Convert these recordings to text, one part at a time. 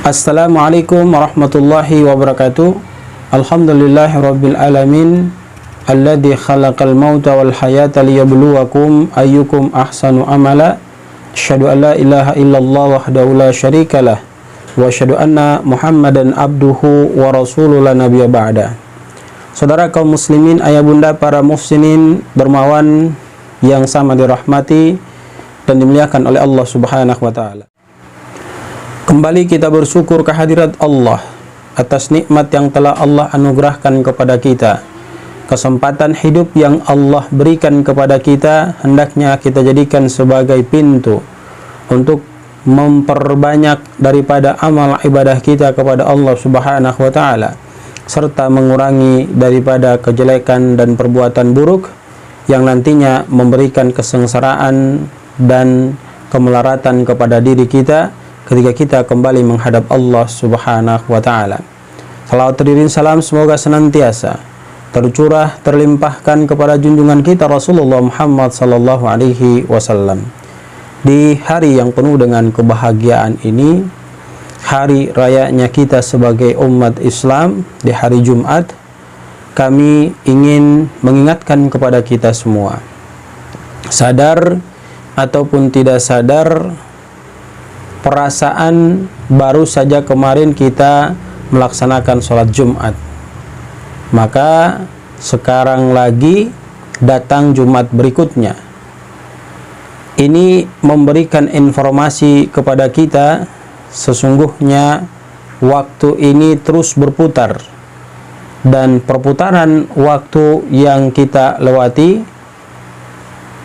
Assalamualaikum warahmatullahi wabarakatuh. Alhamdulillahirabbil alamin alladzi khalaqal mauta wal hayata liyabluwakum ayyukum ahsanu amala. Asyhadu an la ilaha illallah wahdahu la syarikalah wa asyhadu anna Muhammadan abduhu wa rasuluhu la nabiyya ba'da. Saudara kaum muslimin, ayah bunda para muhsinin dermawan yang sama dirahmati dan dimuliakan oleh Allah Subhanahu wa taala. Kembali kita bersyukur kehadirat Allah atas nikmat yang telah Allah anugerahkan kepada kita. Kesempatan hidup yang Allah berikan kepada kita hendaknya kita jadikan sebagai pintu untuk memperbanyak daripada amal ibadah kita kepada Allah Subhanahu wa taala, serta mengurangi daripada kejelekan dan perbuatan buruk yang nantinya memberikan kesengsaraan dan kemelaratan kepada diri kita ketika kita kembali menghadap Allah Subhanahu wa taala. Salawat dan salam semoga senantiasa tercurah terlimpahkan kepada junjungan kita Rasulullah Muhammad sallallahu alaihi wasallam. Di hari yang penuh dengan kebahagiaan ini, hari rayanya kita sebagai umat Islam, di hari Jumat, kami ingin mengingatkan kepada kita semua, sadar ataupun tidak sadar, perasaan baru saja kemarin kita melaksanakan sholat Jumat, maka sekarang lagi datang Jumat berikutnya. Ini memberikan informasi kepada kita, sesungguhnya waktu ini terus berputar, dan perputaran waktu yang kita lewati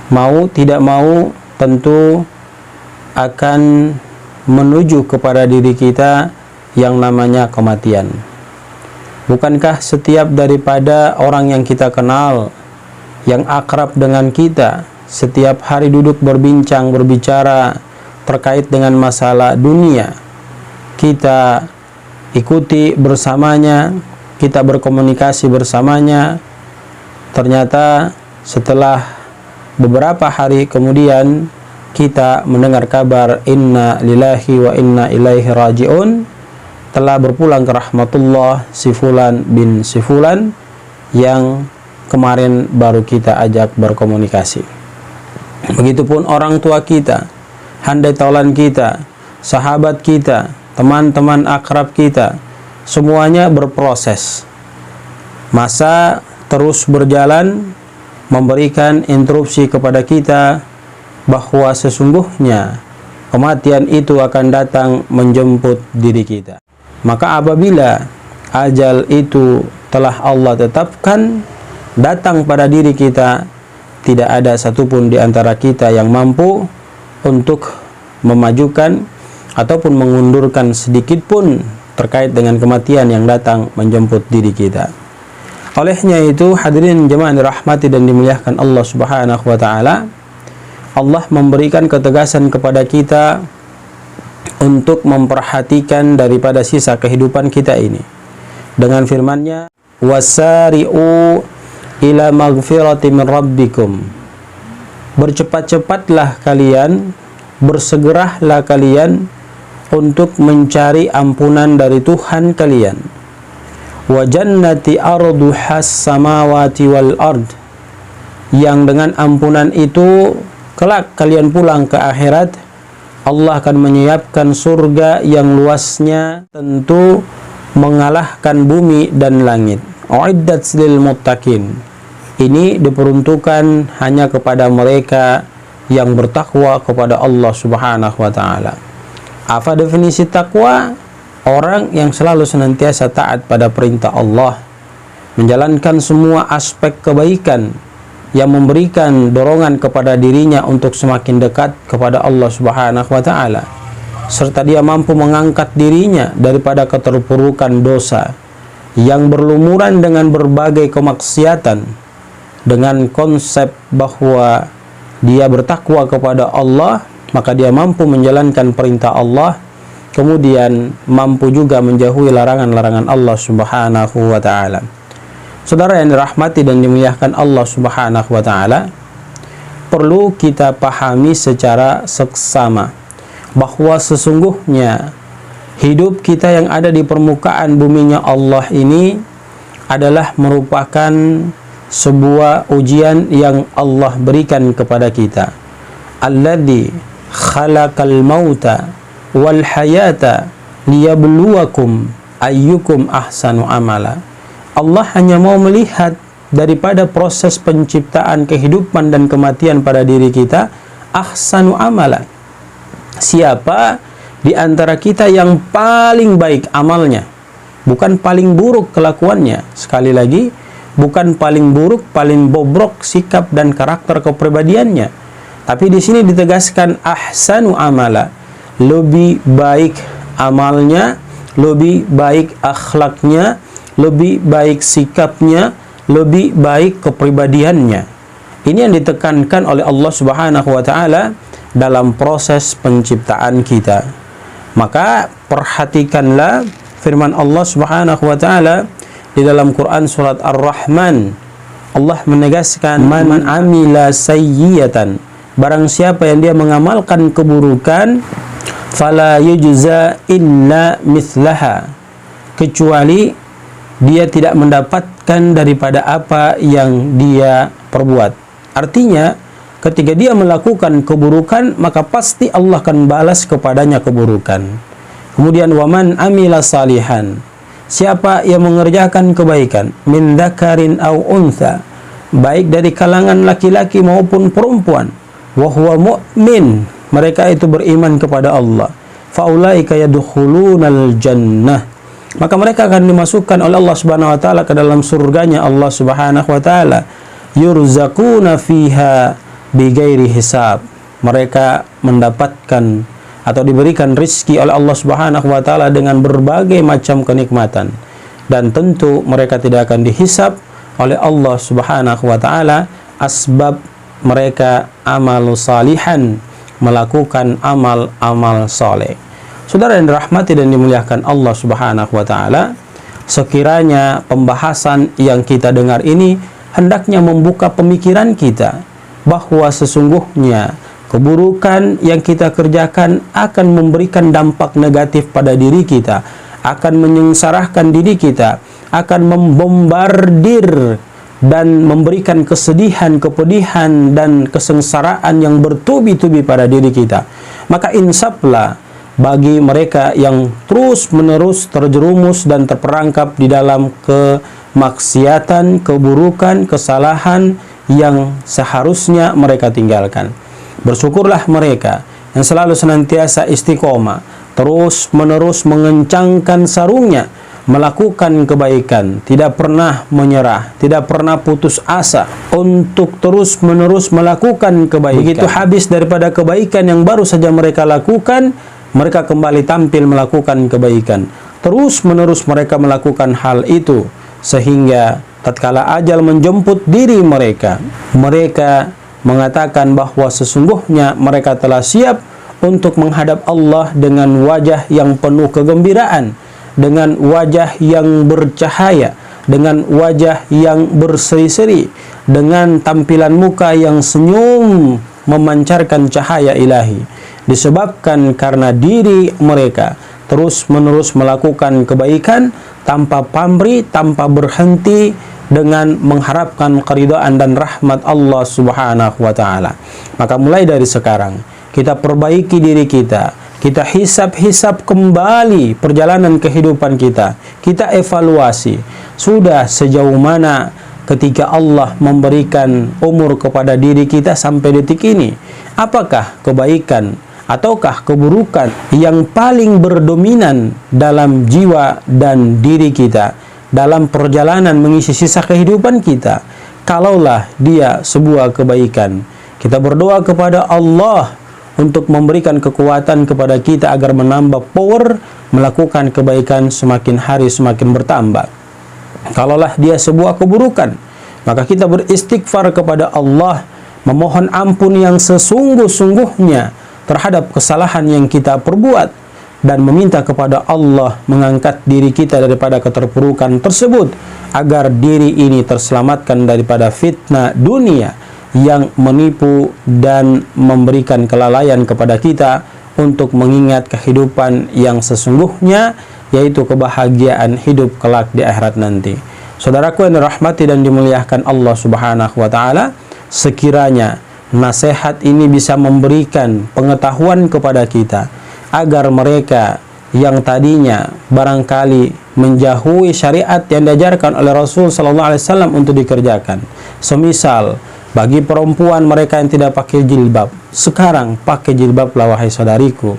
mau tidak mau tentu akan menuju kepada diri kita yang namanya kematian. Bukankah setiap daripada orang yang kita kenal, yang akrab dengan kita, setiap hari duduk berbincang, berbicara terkait dengan masalah dunia, kita ikuti bersamanya, kita berkomunikasi bersamanya, ternyata setelah beberapa hari kemudian kita mendengar kabar inna lillahi wa inna ilaihi raji'un, telah berpulang ke rahmatullah si fulan bin si fulan yang kemarin baru kita ajak berkomunikasi. Begitupun orang tua kita, handai taulan kita, sahabat kita, teman-teman akrab kita, semuanya berproses. Masa terus berjalan memberikan interupsi kepada kita bahwa sesungguhnya kematian itu akan datang menjemput diri kita. Maka apabila ajal itu telah Allah tetapkan datang pada diri kita, tidak ada satupun di antara kita yang mampu untuk memajukan ataupun mengundurkan sedikit pun terkait dengan kematian yang datang menjemput diri kita. Olehnya itu, hadirin jemaah dirahmati dan dimuliakan Allah Subhanahu wa taala, Allah memberikan ketegasan kepada kita untuk memperhatikan daripada sisa kehidupan kita ini dengan firman-Nya, wasari'u ila maghfirati min rabbikum, bercepat-cepatlah kalian, bersegeralah kalian untuk mencari ampunan dari Tuhan kalian, wa jannati arduhas samawati wal ard, yang dengan ampunan itu kelak kalian pulang ke akhirat, Allah akan menyiapkan surga yang luasnya tentu mengalahkan bumi dan langit. Uiddat lil muttaqin. Ini diperuntukkan hanya kepada mereka yang bertakwa kepada Allah Subhanahu wa taala. Apa definisi takwa? Orang yang selalu senantiasa taat pada perintah Allah, menjalankan semua aspek kebaikan yang memberikan dorongan kepada dirinya untuk semakin dekat kepada Allah Subhanahu wa taala, serta dia mampu mengangkat dirinya daripada keterpurukan dosa yang berlumuran dengan berbagai kemaksiatan, dengan konsep bahwa dia bertakwa kepada Allah, maka dia mampu menjalankan perintah Allah, kemudian mampu juga menjauhi larangan-larangan Allah Subhanahu wa taala. Saudara yang dirahmati dan dimuliakan Allah Subhanahu wa taala, perlu kita pahami secara seksama bahwa sesungguhnya hidup kita yang ada di permukaan buminya Allah ini adalah merupakan sebuah ujian yang Allah berikan kepada kita. Alladzi khalaqal mauta wal hayata liyabluwakum ayyukum ahsanu amala. Allah hanya mau melihat daripada proses penciptaan kehidupan dan kematian pada diri kita, ahsanu amala. Siapa di antara kita yang paling baik amalnya, bukan paling buruk kelakuannya. Sekali lagi, bukan paling buruk, paling bobrok sikap dan karakter kepribadiannya. Tapi di sini ditegaskan ahsanu amala, lebih baik amalnya, lebih baik akhlaknya, lebih baik sikapnya, lebih baik kepribadiannya. Ini yang ditekankan oleh Allah Subhanahu wa taala dalam proses penciptaan kita. Maka perhatikanlah firman Allah Subhanahu wa taala di dalam Quran surat Ar-Rahman. Allah menegaskan, man amila sayyiatan, barang siapa yang dia mengamalkan keburukan, fala yujza illa mithlaha, kecuali dia tidak mendapatkan daripada apa yang dia perbuat. Artinya, ketika dia melakukan keburukan, maka pasti Allah akan balas kepadanya keburukan. Kemudian, waman amila salihan, siapa yang mengerjakan kebaikan, min dzakarin au untha, baik dari kalangan laki-laki maupun perempuan, wa huwa mu'min, mereka itu beriman kepada Allah, faulaika yadkhulunal jannah, maka mereka akan dimasukkan oleh Allah Subhanahu wa taala ke dalam surganya Allah Subhanahu wa taala, yurzaquna fiha bighairi hisab, mereka mendapatkan atau diberikan rizki oleh Allah Subhanahu wa taala dengan berbagai macam kenikmatan, dan tentu mereka tidak akan dihisab oleh Allah Subhanahu wa taala asbab mereka amal salihan, melakukan amal-amal soleh. Saudara yang dirahmati dan dimuliakan Allah Subhanahu wa taala, sekiranya pembahasan yang kita dengar ini hendaknya membuka pemikiran kita bahwa sesungguhnya keburukan yang kita kerjakan akan memberikan dampak negatif pada diri kita, akan menyengsarakan diri kita, akan membombardir dan memberikan kesedihan, kepedihan dan kesengsaraan yang bertubi-tubi pada diri kita. Maka insaflah bagi mereka yang terus-menerus terjerumus dan terperangkap di dalam kemaksiatan, keburukan, kesalahan yang seharusnya mereka tinggalkan. Bersyukurlah mereka yang selalu senantiasa istiqomah, terus-menerus mengencangkan sarungnya, melakukan kebaikan, tidak pernah menyerah, tidak pernah putus asa untuk terus-menerus melakukan kebaikan. Begitu habis daripada kebaikan yang baru saja mereka lakukan, mereka kembali tampil melakukan kebaikan. Terus-menerus mereka melakukan hal itu, sehingga tatkala ajal menjemput diri mereka, mereka mengatakan bahwa sesungguhnya mereka telah siap untuk menghadap Allah dengan wajah yang penuh kegembiraan, dengan wajah yang bercahaya, dengan wajah yang berseri-seri, dengan tampilan muka yang senyum memancarkan cahaya ilahi, disebabkan karena diri mereka terus-menerus melakukan kebaikan tanpa pamrih, tanpa berhenti, dengan mengharapkan keridhaan dan rahmat Allah Subhanahu wa taala. Maka mulai dari sekarang kita perbaiki diri kita, kita hisab-hisab kembali perjalanan kehidupan kita, kita evaluasi sudah sejauh mana ketika Allah memberikan umur kepada diri kita sampai detik ini. Apakah kebaikan ataukah keburukan yang paling berdominan dalam jiwa dan diri kita dalam perjalanan mengisi sisa kehidupan kita? Kalaulah dia sebuah kebaikan, kita berdoa kepada Allah untuk memberikan kekuatan kepada kita agar menambah power melakukan kebaikan semakin hari semakin bertambah. Kalaulah dia sebuah keburukan, maka kita beristighfar kepada Allah, memohon ampun yang sesungguh-sungguhnya terhadap kesalahan yang kita perbuat, dan meminta kepada Allah mengangkat diri kita daripada keterpurukan tersebut, agar diri ini terselamatkan daripada fitnah dunia yang menipu dan memberikan kelalaian kepada kita untuk mengingat kehidupan yang sesungguhnya, yaitu kebahagiaan hidup kelak di akhirat nanti. Saudaraku yang dirahmati dan dimuliakan Allah Subhanahu wa taala, sekiranya nasihat ini bisa memberikan pengetahuan kepada kita agar mereka yang tadinya barangkali menjauhi syariat yang diajarkan oleh Rasul sallallahu alaihi wasallam untuk dikerjakan. Semisal bagi perempuan mereka yang tidak pakai jilbab, sekarang pakai jilbablah wahai saudariku.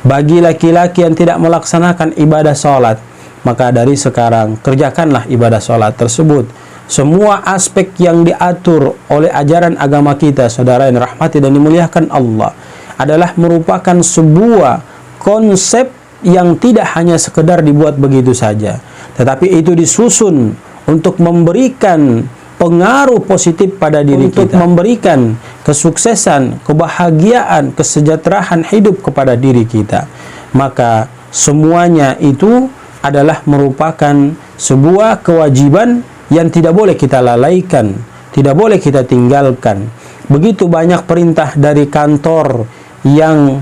Bagi laki-laki yang tidak melaksanakan ibadah sholat, maka dari sekarang kerjakanlah ibadah sholat tersebut. Semua aspek yang diatur oleh ajaran agama kita, saudara yang rahmati dan dimuliakan Allah, adalah merupakan sebuah konsep yang tidak hanya sekedar dibuat begitu saja, tetapi itu disusun untuk memberikan pengaruh positif pada diri kita, memberikan kesuksesan, kebahagiaan, kesejahteraan hidup kepada diri kita. Maka semuanya itu adalah merupakan sebuah kewajiban yang tidak boleh kita lalaikan, tidak boleh kita tinggalkan. Begitu banyak perintah dari kantor yang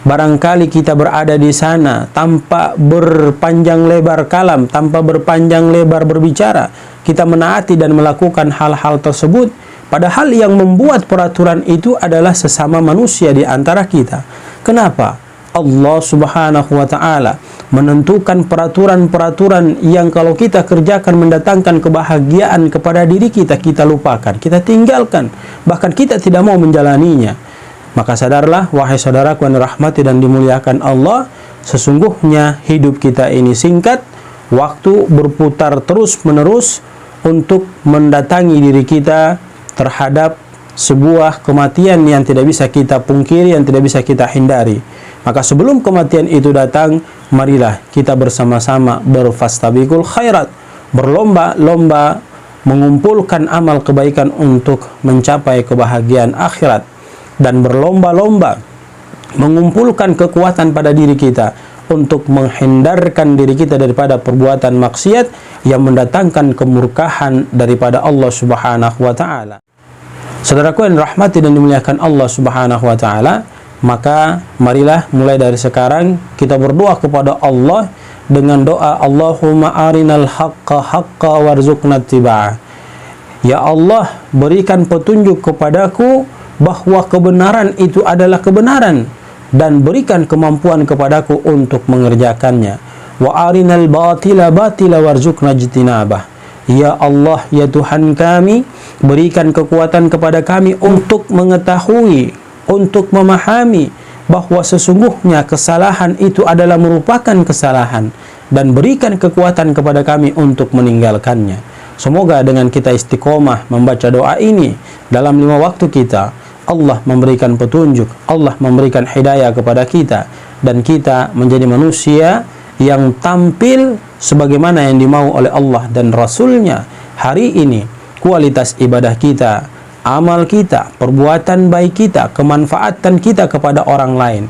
barangkali kita berada di sana tanpa berpanjang lebar kalam, tanpa berpanjang lebar berbicara, kita menaati dan melakukan hal-hal tersebut, padahal yang membuat peraturan itu adalah sesama manusia di antara kita. Kenapa? Allah Subhanahu wa taala menentukan peraturan-peraturan yang kalau kita kerjakan mendatangkan kebahagiaan kepada diri kita, kita lupakan, kita tinggalkan, bahkan kita tidak mau menjalaninya. Maka sadarlah wahai saudaraku yang dirahmati dan dimuliakan Allah, sesungguhnya hidup kita ini singkat, waktu berputar terus-menerus untuk mendatangi diri kita terhadap sebuah kematian yang tidak bisa kita pungkiri, yang tidak bisa kita hindari. Maka sebelum kematian itu datang, marilah kita bersama-sama berfastabiqul khairat, berlomba-lomba mengumpulkan amal kebaikan untuk mencapai kebahagiaan akhirat, dan berlomba-lomba mengumpulkan kekuatan pada diri kita untuk menghindarkan diri kita daripada perbuatan maksiat yang mendatangkan kemurkaan daripada Allah Subhanahu wa taala. Saudaraku yang rahmati dan dimuliakan Allah Subhanahu wa taala, maka marilah mulai dari sekarang kita berdoa kepada Allah dengan doa Allahumma arinal haqqa haqqa warzuqna ittiba'ah. Ya Allah, berikan petunjuk kepadaku bahwa kebenaran itu adalah kebenaran, dan berikan kemampuan kepadaku untuk mengerjakannya. Wa arinal batila batila warzuqna ijtinabah. Ya Allah, ya Tuhan kami, berikan kekuatan kepada kami untuk mengetahui, untuk memahami bahwa sesungguhnya kesalahan itu adalah merupakan kesalahan, dan berikan kekuatan kepada kami untuk meninggalkannya. Semoga dengan kita istiqomah membaca doa ini dalam 5 waktu kita, Allah memberikan petunjuk, Allah memberikan hidayah kepada kita, dan kita menjadi manusia yang tampil sebagaimana yang dimau oleh Allah dan Rasulnya. Hari ini kualitas ibadah kita, amal kita, perbuatan baik kita, kemanfaatan kita kepada orang lain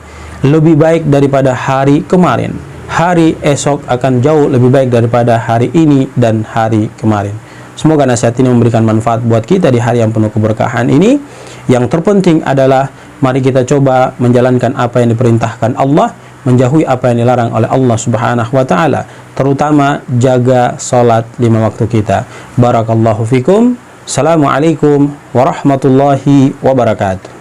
lebih baik daripada hari kemarin. Hari esok akan jauh lebih baik daripada hari ini dan hari kemarin. Semoga nasihat ini memberikan manfaat buat kita di hari yang penuh keberkahan ini. Yang terpenting adalah mari kita coba menjalankan apa yang diperintahkan Allah, menjauhi apa yang dilarang oleh Allah Subhanahu wa taala, terutama jaga salat 5 waktu kita. Barakallahu fikum. Assalamualaikum warahmatullahi wabarakatuh.